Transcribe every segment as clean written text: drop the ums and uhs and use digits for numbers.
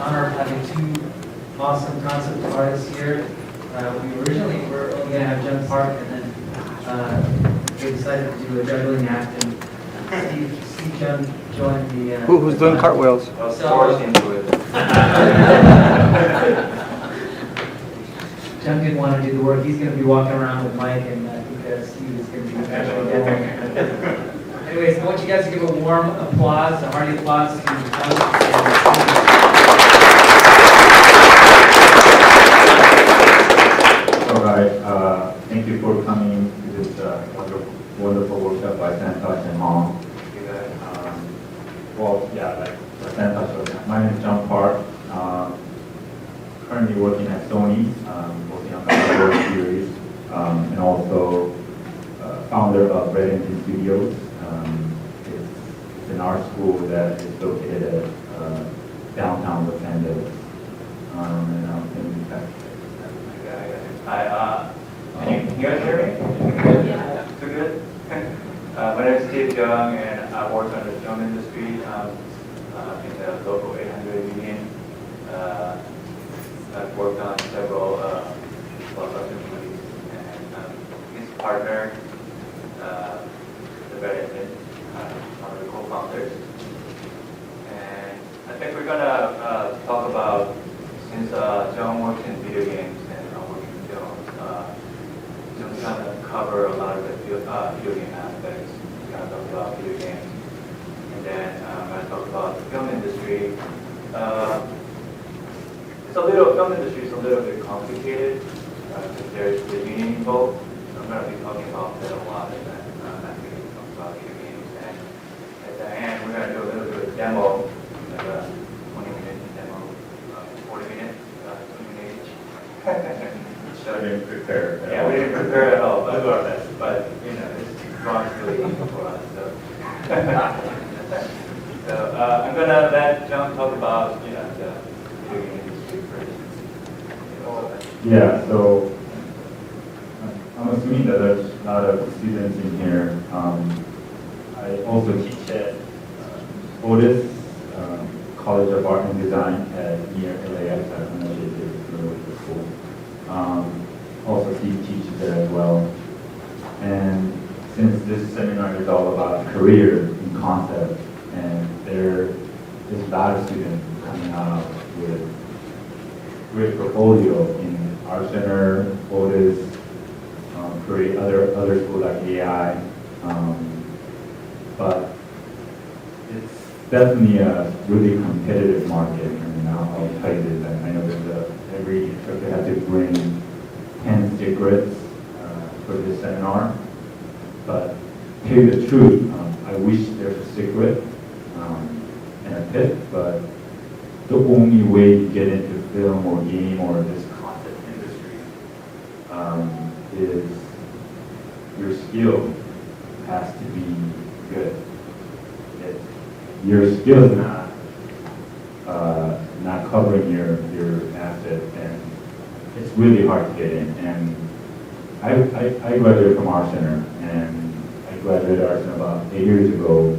honor of having two awesome concept artists here. We originally were only going to have Jung Park, and then we decided to do a juggling act, and Steve Jung joined the... Who's doing cartwheels? I was forced into it. Jung didn't want to do the work. He's going to be walking around with Mike, and I think Steve is going to be actually demoing. Anyways, I want you guys to give a warm applause, a hearty applause to Jung and Steve. All right, thank you for coming to this wonderful workshop by Santouch and Mom. Santouch, my name is Jung Park. Currently working at Sony, working on the Thor series, and also founder of Red Engine Studios. It's an art school that is located at downtown Los Angeles. And I'm in fact. Hi, can you guys hear me? Yeah. Too good? My name is Steve Jung, and I work on the film industry in the local 800 union. I've worked on several blockbuster movies, and his partner, the Red Engine, one of the co-founders. And I think we're gonna talk about, since Jung works in video games and I work in films, Jung's gonna cover a lot of the video game aspects. He's gonna talk about video games, and then I'm gonna talk about the film industry. Film industry is a little bit complicated because there's the union involved. So I'm going to be talking about that a lot, and then after we talk about video games. And at the end, we're going to do a little bit of demo, like a 20-minute demo, 40-minute, 20-minute each. So I didn't prepare. Yeah, we didn't prepare at all, but you know, this drawing's really easy for us. So, I'm going to let Jung talk about, the video game industry first. Yeah, so I'm assuming that there's a lot of students in here. I also teach at Otis College of Art and Design near LAX. I'm not sure if you're familiar with the school. Also Steve teaches there as well. And since this seminar is all about career in concept, and there's a lot of students coming out with great portfolio in Art Center, Otis, create other schools like AI, but it's definitely a really competitive market. And I'll tell you this, I know that every instructor has to bring 10 secrets for this seminar, but to tell you the truth, I wish there's a secret and a tip, but the only way to get into film or game or this concept industry is your skill has to be good. If your skill is not covering your asset, and it's really hard to get in. And I graduated from Art Center, and I graduated Art Center about 8 years ago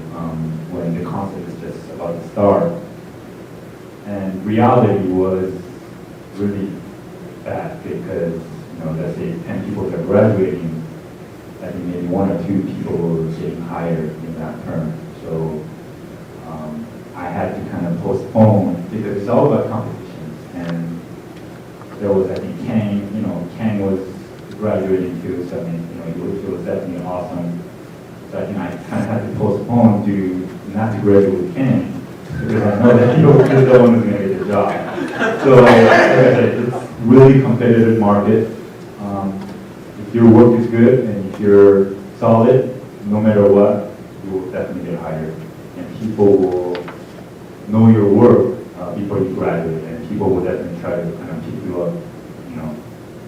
when the concept is just about to start. And reality was really bad because, let's say 10 people are graduating, I think maybe 1 or 2 people were getting hired in that term. So I had to kind of postpone because it's all about competitions. And there was, I think, Kang was graduating too, so I mean, it was definitely awesome. So I think I kind of had to postpone not to graduate with Kang, because I know that you're the one who's going to get the job. So it's really competitive market. If your work is good and if you're solid, no matter what, you will definitely get hired. And people will know your work before you graduate, and people will definitely try to kind of pick you up,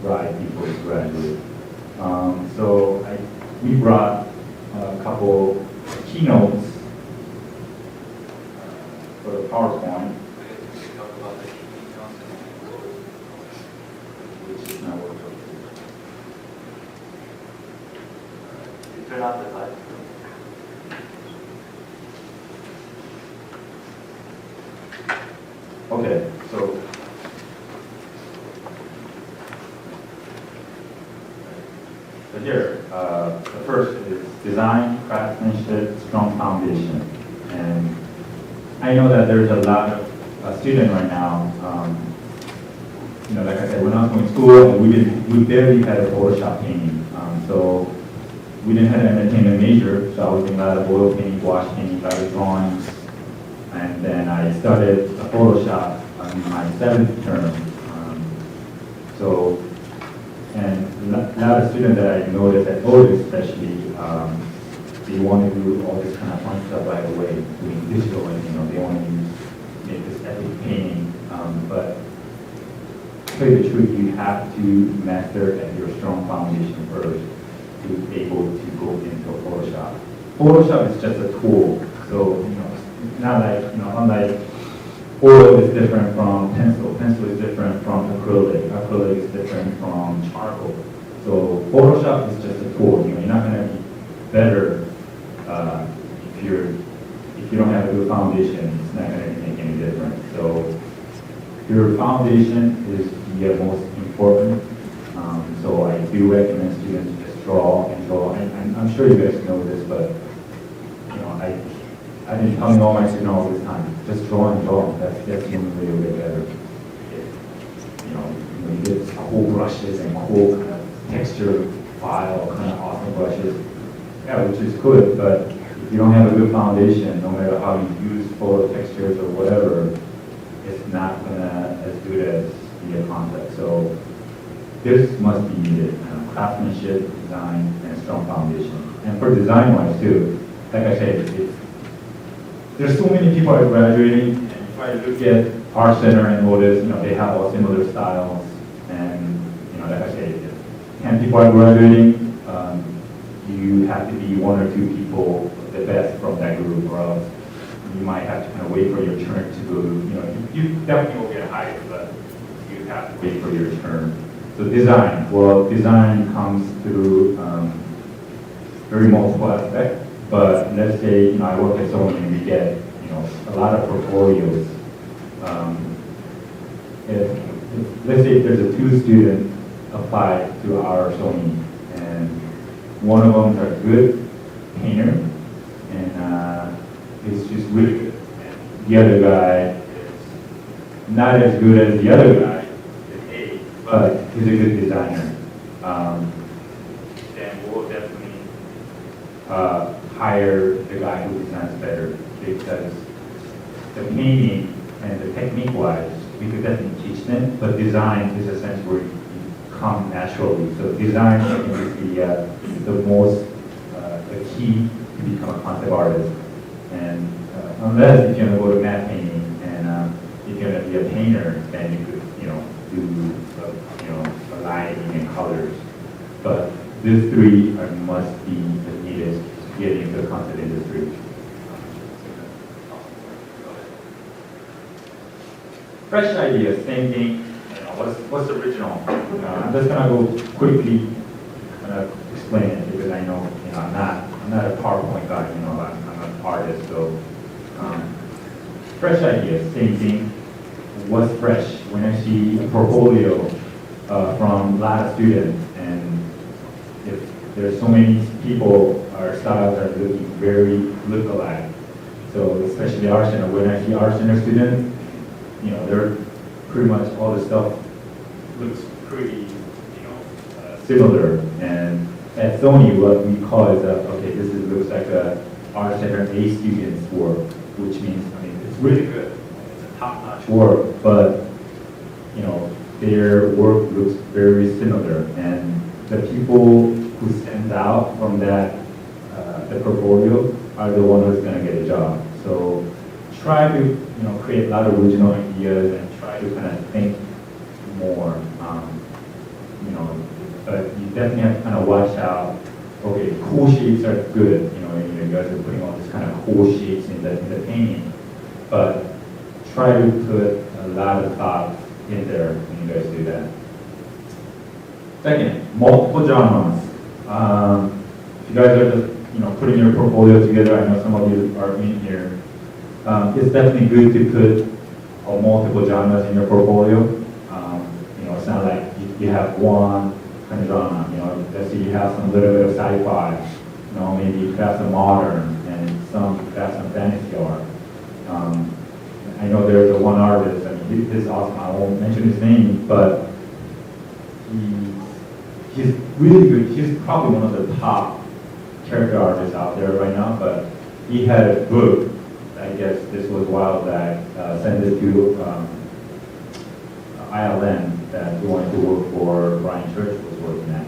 right before you graduate. So we brought a couple keynotes for the PowerPoint, which is not working. Turn off the light. Okay, so design, craftsmanship, strong foundation. And I know that there's a lot of students right now, like I said, when I was going to school, we barely had a Photoshop painting. So we didn't have an entertainment major, so I was doing a lot of oil painting, wash painting, a lot of drawings. And then I started a Photoshop on my 7th term. And a lot of students that I noticed at Otis especially, they want to do all this kind of fun stuff right away, doing digital, and they want to make this epic painting. But to tell you the truth, you have to master at your strong foundation first to be able to go into Photoshop. Photoshop is just a tool, so it's not like unlike oil is different from pencil. Pencil is different from acrylic. Acrylic is different from charcoal. So Photoshop is just a tool. You're not going to be better if you don't have a good foundation. It's not going to make any difference. So your foundation is the most important. So I do recommend students just draw and draw. And I'm sure you guys know this, but I've been telling all my students all this time, just draw and draw. That's even really bit better. You get cool brushes and cool kind of texture file, kind of awesome brushes. Yeah, which is good, but if you don't have a good foundation, no matter how you use photo textures or whatever, it's not gonna as good as the concept. So this must be needed: craftsmanship, design, and strong foundation. And for design-wise too, like I said, there's so many people are graduating, and if I look at our center and Otis, they have all similar styles, and like I said, if 10 people are graduating, you have to be 1 or 2 people the best from that group, or else you might have to kind of wait for your turn to go. You definitely will get hired, but you have to wait for your turn. So design comes through very multiple aspects. But let's say I work at Sony and we get a lot of portfolios. Let's say if there's a 2 student apply to our Sony, and one of them is a good painter and is just really good, and the other guy is not as good as the other guy, but he's a good designer. Then we'll definitely hire the guy who designs better, because the painting and the technique-wise, we could definitely teach them, but design is a sense where you come naturally. So design, I think, is the most the key to become a concept artist. And unless if you're going to go to matte painting and if you're going to be a painter, then you could do lighting and colors. But these 3 must be needed to get into the concept industry. Fresh ideas, same thing. What's original? I'm just gonna go quickly explain it, because I know I'm not a PowerPoint guy. I'm an artist, so fresh ideas, same thing. What's fresh? When I see a portfolio from a lot of students, and if there's so many people, our styles are looking very look-alike. So especially our center, when I see our center students, they're pretty much all the stuff looks pretty, similar. And at Sony, what we call is looks like our center A students' work, which means it's really good. It's a top-notch work, but their work looks very similar, and the people who stand out from that the portfolio are the ones who's going to get a job. So try to create a lot of original ideas and try to kind of think more. But you definitely have to kind of watch out. Okay, cool shapes are good. You guys are putting all this kind of cool shapes in the painting, but try to put a lot of thought in there when you guys do that. Second, multiple genres. If you guys are just putting your portfolio together, I know some of you are in here. It's definitely good to put multiple genres in your portfolio. It's not like you have one kind of genre. Let's say you have some little bit of sci-fi, maybe perhaps a modern and some perhaps some fantasy art. I know there's a one artist, I mean, he's awesome, I won't mention his name, but he's really good. He's probably one of the top character artists out there right now, but he had a book, I guess this was a while back, sent it to ILM that he wanted to work for Brian Church was working at.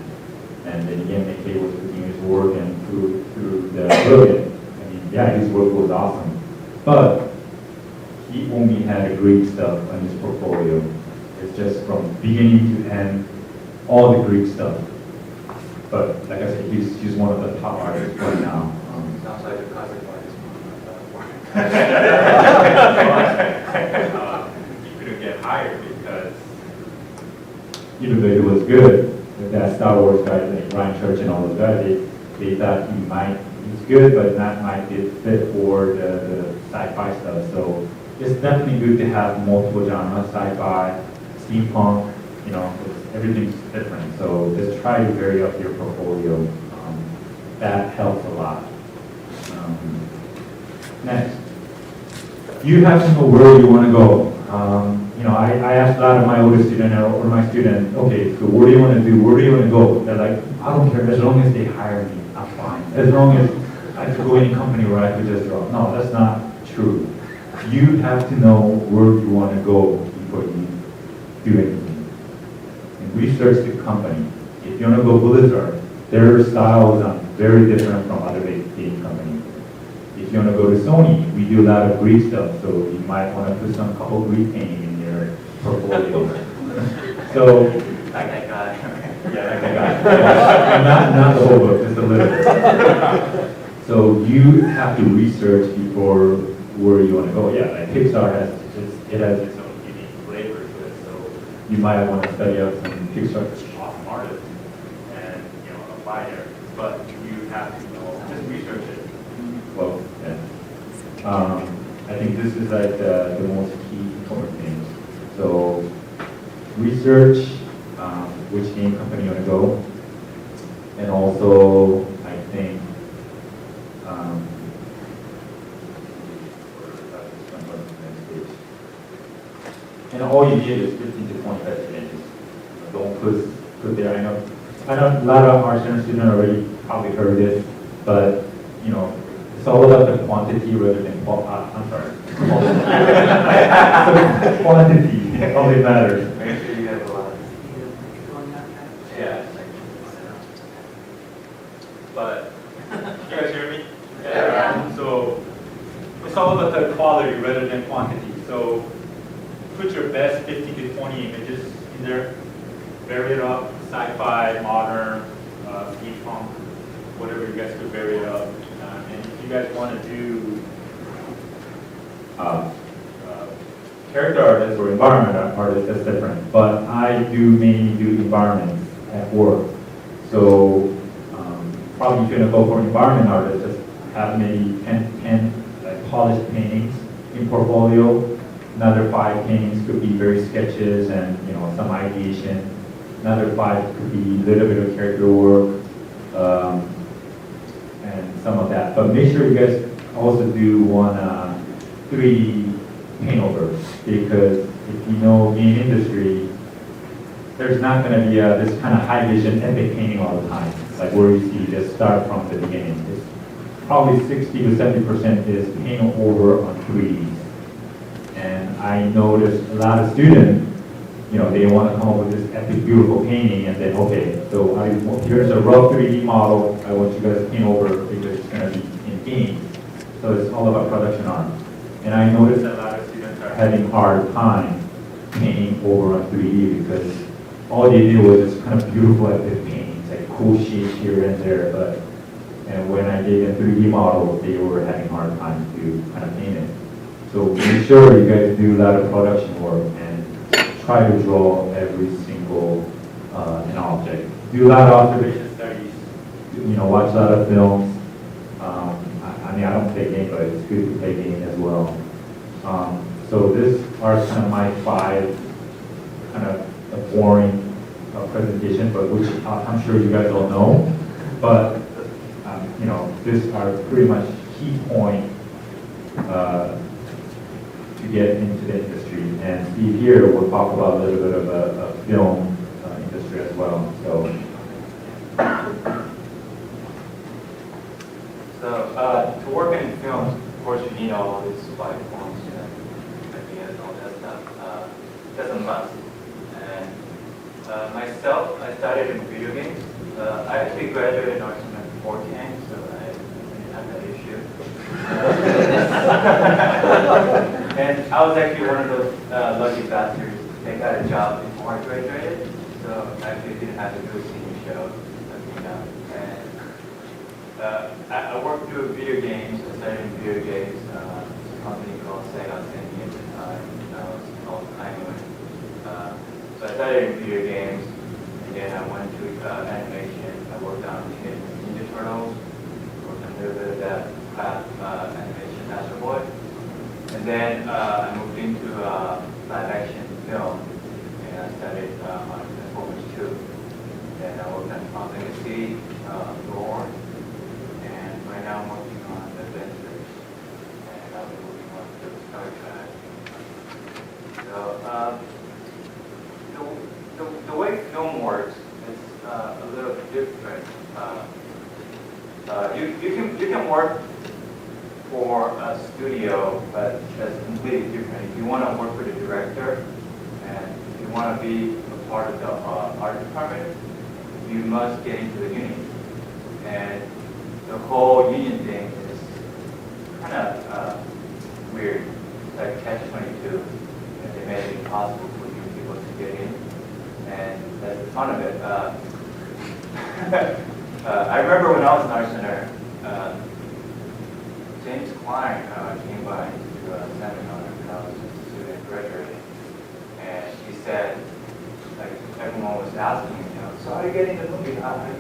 And then again, McKay was doing his work and through the book, I mean, yeah, his work was awesome. But he only had Greek stuff on his portfolio. It's just from beginning to end, all the Greek stuff. But like I said, he's one of the top artists right now. Sounds like a cousin artist. He couldn't get hired because even though it was good, that Star Wars guy, like Ryan Church and all those guys, they thought he's good, but not might be fit for the sci-fi stuff. So it's definitely good to have multiple genres, sci-fi, steampunk, everything's different. So just try to vary up your portfolio. That helps a lot. Next, you have to know where you want to go. I asked a lot of my older students or my students, okay, so what do you want to do? Where do you want to go? They're like, I don't care, as long as they hire me, I'm fine. As long as I could go any company where I could just drop. No, that's not true. You have to know where you want to go before you do anything. And research the company. If you want to go Blizzard, their style is very different from other big game companies. If you want to go to Sony, we do a lot of Greek stuff, so you might want to put some couple Greek painting in your portfolio. So, Like that guy. yeah, like that guy. Yeah. Not the whole book, just a little. So you have to research before where you want to go. Yeah, like Pixar has its own unique flavor to it. So you might want to study out some Pixar awesome artists and apply there. But you have to know, just research it. Well, yeah. I think this is like the most key important thing. So research which game company you want to go, and also I think and all you need is 15 to 25 pages. Don't put there. I know a lot of our center students already probably heard this, but it's all about the quantity rather than I'm sorry. So quantity only matters. Make sure you have a lot. Yeah. But you guys hear me? Yeah. So it's all about the quality rather than quantity. So put your best 15 to 20 images in there. Vary it up, sci-fi, modern, steampunk, whatever you guys could vary it up. And if you guys want to do character artists or environment artists, that's different. But I mainly do environments at work. So probably if you're going to go for an environment artist, just have maybe 10 like polished paintings in portfolio. Another 5 paintings could be very sketches and some ideation. Another 5 could be a little bit of character work and some of that. But make sure you guys also do one 3D paint over, because if you know game industry, there's not going to be this kind of high vision epic painting all the time, like where you see just start from the beginning. It's probably 60 to 70% is paint over on 3D. And I noticed a lot of students, they want to come up with this epic, beautiful painting, and then, okay, so here's a rough 3D model. I want you guys to paint over because it's going to be in games. So it's all about production art. And I noticed that a lot of students are having hard time painting over on 3D because all they did was just kind of beautiful epic paintings, like cool shapes here and there. And when I gave them 3D models, they were having hard time to kind of paint it. So make sure you guys do a lot of production work and try to draw every single an object. Do a lot of observation studies. Watch a lot of films. I don't play games, but it's good to play games as well. So these are kind of my 5 kind of boring presentation, but which I'm sure you guys all know. But this are pretty much key point to get into the industry. And Steve here will talk about a little bit of a film industry as well. So to work in films, of course, you need all these supply forms, ideas, all that stuff. That's a must. And myself, I started in video games. I actually graduated in arts in 14, so I didn't have that issue. And I was actually one of those lucky bastards that got a job before I graduated, so I actually didn't have to do a senior show. And I worked through video games. I started in video games. A company called SCEA at the time. Now it's called Paramount. So I started in video games, and then I went to animation. I worked on Teenage Mutant Ninja Turtles, worked on a little bit of that animation Master Boy. And then I moved into live action film, and I started on Transformers 2. And I worked on Tron Legacy, Thor, and right now I'm working on Adventures, and I'll be moving on to Star Trek. So the way film works is a little different. You can work for a studio, but that's completely different. If you want to work with a director, and if you want to be a part of the art department, you must get into the union. And the whole union thing is kind of weird. It's like catch-22. And they made it impossible for you people to get in. And that's the fun of it. I remember when I was in Art Center, James Klein came by to a seminar when I was a student graduating. And he said, like, everyone was asking, so how do you get into the movie? How do you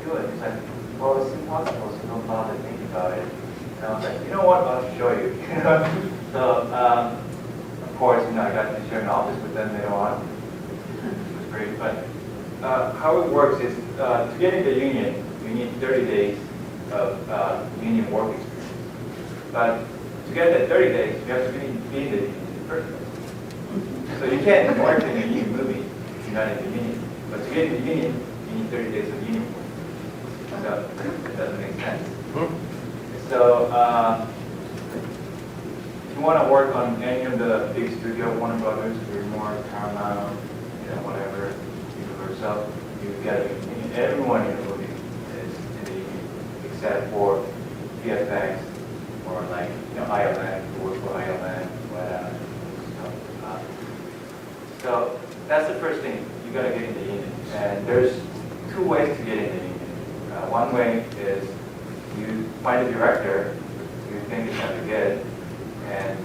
do it? He's like, well, it's impossible, so don't bother thinking about it. And I was like, you know what, I'll show you. So, of course, I got to share an office with them later on. It was great. But how it works is, to get into the union, you need 30 days of union work experience. But to get that 30 days, you have to be in the union in the first place. So you can't work in a union movie if you're not in the union. But to get in the union, you need 30 days of union work. So it doesn't make sense. So if you want to work on any of the big studio, Warner Brothers, Dreamworks, Paramount, whatever, Universal, you've got to be in the union. Everyone in the movie is in the union, except for VFX or like ILM, who work for ILM, whatever. So that's the first thing. You got to get in the union. And there's two ways to get in the union. One way is you find a director you think is going to be good, and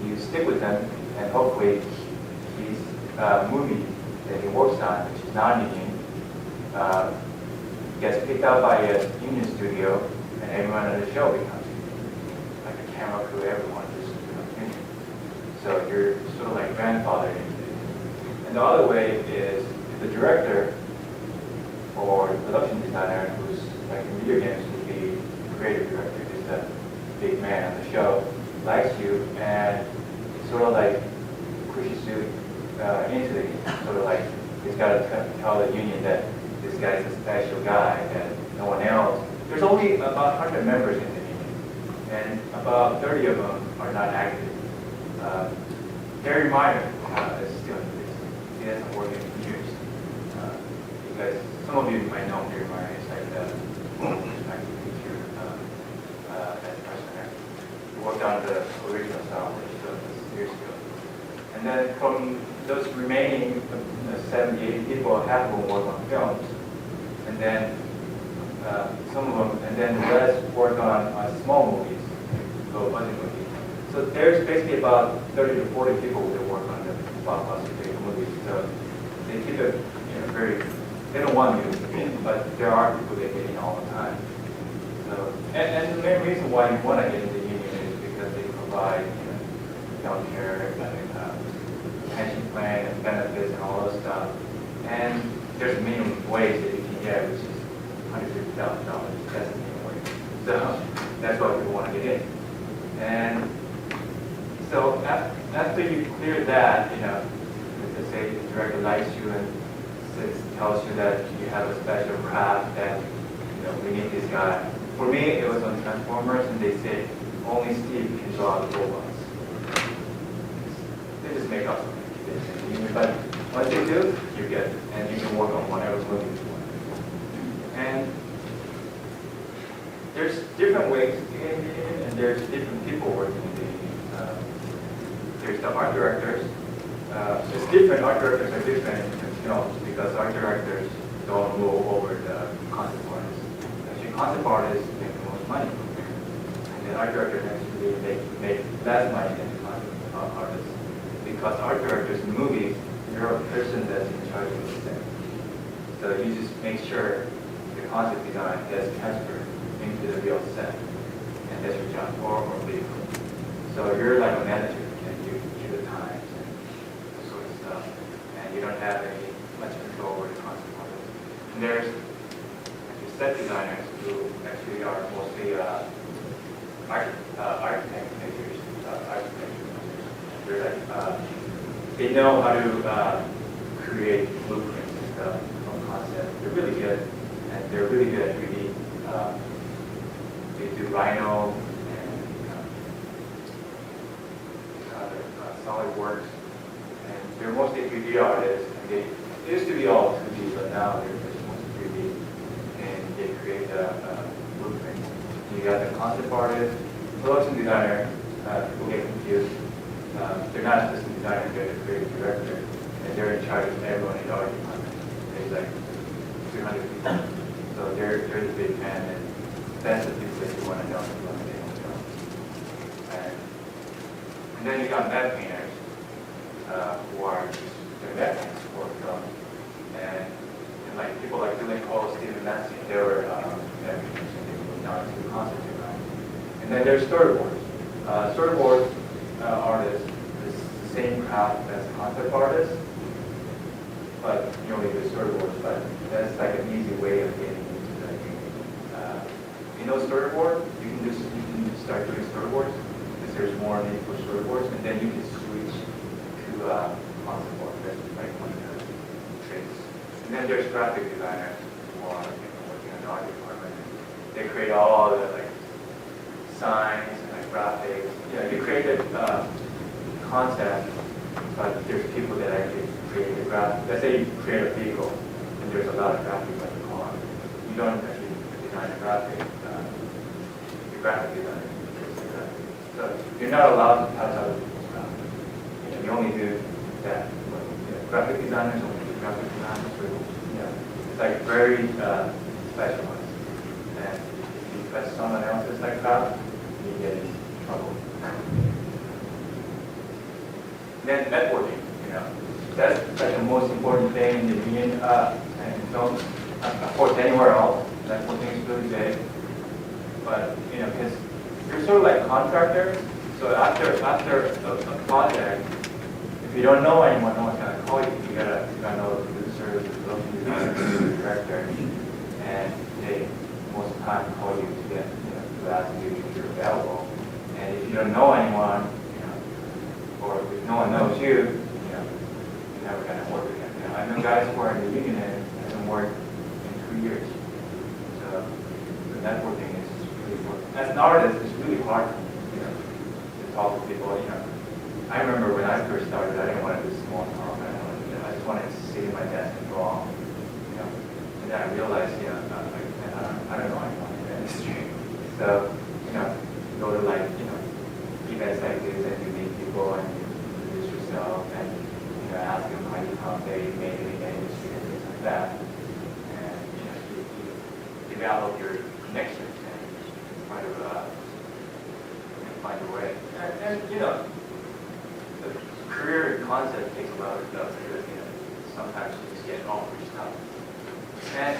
you stick with them, and hopefully his movie that he works on, which is non-union, gets picked up by a union studio, and everyone on the show becomes union. Like the camera crew, everyone just becomes union. So you're sort of like grandfathered into it. And the other way is if the director or the production designer, who's like in video games would be the creative director, just a big man on the show, likes you and sort of like pushes you into the union. Sort of like he's got to tell the union that this guy's a special guy that no one else. There's only about 100 members in the union, and about 30 of them are not active. Gary Meyer is still in this. He hasn't worked in years. Because some of you might know Gary Meyer. It's like the teacher at Center. He worked on the original Star Wars years ago. And then from those remaining 70, 80 people, half of them work on films. And then some of them, and then the rest work on small movies, low budget movies. So there's basically about 30 to 40 people that work on the blockbuster big movies. So they keep it very. They don't want you to get in, but there are people that get in all the time. So, and the main reason why you want to get into the union is because they provide, health care, pension plan, and benefits, and all those stuff. And there's minimum wage that you can get, which is $150,000. That's the minimum So that's why people want to get in. And so after you clear that, let's say the director likes you and tells you that you have a special craft that, we need this guy. For me, it was on Transformers, and they say only Steve can draw the robots. They just make up something. But once they do, you get it, and you can work on whatever movie you want. And there's different ways to get in, and there's different people working in the there's the art directors. It's different. Art directors are different in films because art directors don't move over the concept artists. Actually, concept artists make the most money, and the art directors actually make less money than the concept artists because art directors in movies, you're a person that's in charge of the set. So you just make sure the concept design gets transferred into the real set, and that's your job, or vehicle. So you're like a manager, and you give the times and that sort of stuff, and you don't have any much control over the concept artists. And there's actually set designers who actually are mostly architect figures, They're like they know how to create blueprints and stuff from concept. They're really good, and they're really good at 3D. They do Rhino and other SolidWorks, and they're mostly 3D artists. And they used to be all 2D, but now they're just mostly 3D, and they create a blueprint. You got the concept artist, production designer. People get confused. They're not just a designer; they're the creative director, and they're in charge of everyone in the art department. There's like 200 people, so they're the big man, and that's the people that you want to know if you want to get on film. And then you got matte painters who are just doing matte paints for film, and like people like Dylan Cole, Steven Massey, they were matte painters, and they moved down to concept design. And then there's storyboards. Storyboard artist is the same craft as concept artist, but you only do storyboards. But that's like an easy way of getting into the game. Storyboard, you can start doing storyboards because there's more need for storyboards, and then you can switch to concept art. That's like one of the tricks. And then there's graphic designers who are working in the art department. They create all the like signs and like graphics. You create a concept, but there's people that actually create the graphic. Let's say you create a vehicle, and there's a lot of graphics like a car. You don't actually design a graphic. The graphic designer creates the graphic. So you're not allowed to touch other people's graphics. You only do that. Graphic designers only do graphic designers. So, it's like very specialized. And if you touch someone else's like that, you get in trouble. Then networking, that's like the most important thing in the union and film. Of course, anywhere else, networking is really big. But because you're sort of like contractor, so after a project, if you don't know anyone, no one's gonna call you. You gotta know the producer, the production designer, the director, and they most of the time call you to get to ask you if you're available. And if you don't know anyone, or if no one knows you, you're never going to work again. I know guys who are in the union and haven't worked in 2 years. So the networking is really important. As an artist, it's really hard, to talk to people. I remember when I first started, I didn't want to do small talk. I just wanted to sit at my desk and draw. And then I realized, I don't know anyone in the industry. So, go to events like this and you meet people and you introduce yourself and ask them how they made it in the industry and things like that. And you develop your connections and find a way. And the career concept takes a lot of stuff because sometimes you just get offered stuff. And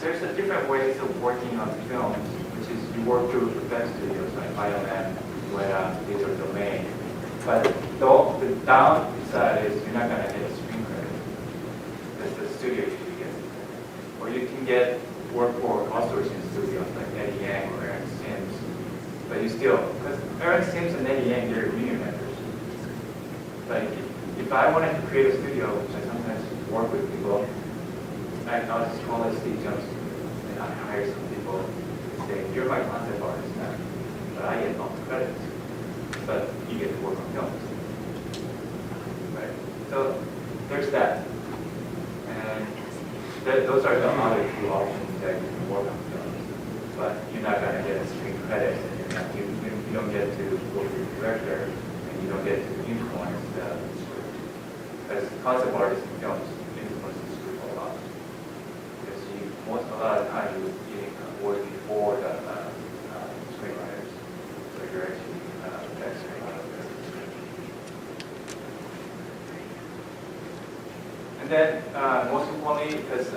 there's a different ways of working on films, which is you work through effects studios like Bioman, where these are domain. But the downside is you're not going to get a screen credit. That's the studio usually gets. Or you can get work for outsourcing studios like Eddie Yang or Aaron still, because Eric Sims and Eddie Yang, they're union members. Like, if I wanted to create a studio, which I sometimes work with people, like I'll just call it Steve Jobs, and I hire some people to say, you're my concept artist now, but I get all the credits, but you get to work on films. Right? So there's that. And those are the other two options that you can work on films. But you're not going to get screen credits, and you don't get to work with the director, and you don't get to influence the script. As concept artists in films, influence the script a lot. Because a lot of the time you work before the screenwriters, so you're actually texting a lot of it. And then, most importantly, because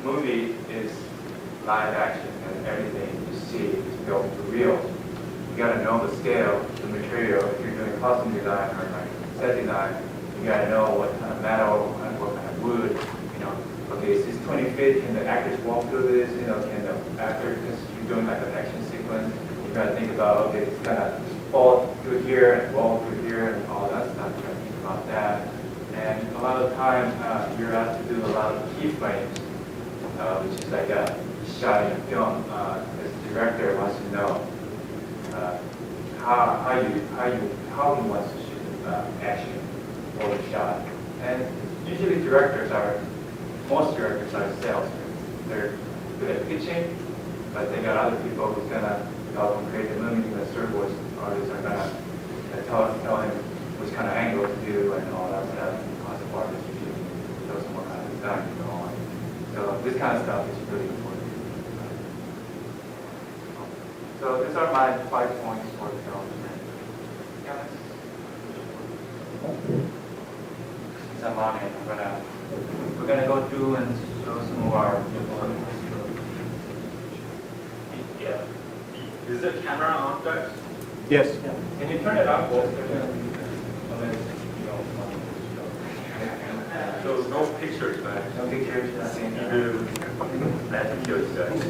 movie is live action and everything you see is built to real. You gotta know the scale, the material. If you're doing costume design or like set design, you gotta know what kind of metal and what kind of wood. You know, okay, is this 20 feet? Can the actors walk through this? You know, can the actor, because you're doing like an action sequence, you gotta think about, okay, it's gonna fall through here and fall through here and all that stuff. You gotta think about that. And a lot of time, you're asked to do a lot of keyframes, which is like a shot in a film. As the director wants to know how he wants to shoot action or the shot. And usually most directors are salesmen. They're good at pitching, but they got other people who's gonna help them create the movie. The storyboard artists are gonna tell him which kind of angle to do and all that stuff. Concept artists usually show some more kind of design and so on. So this kind of stuff is really important. So these are my 5 points for the film. Guys? Since I'm on it, we're gonna go through and show some of our. Yeah. Is the camera on, guys? Yes. Can you turn it on, both? So no pictures, man. No pictures, nothing. You do magic kills, guys.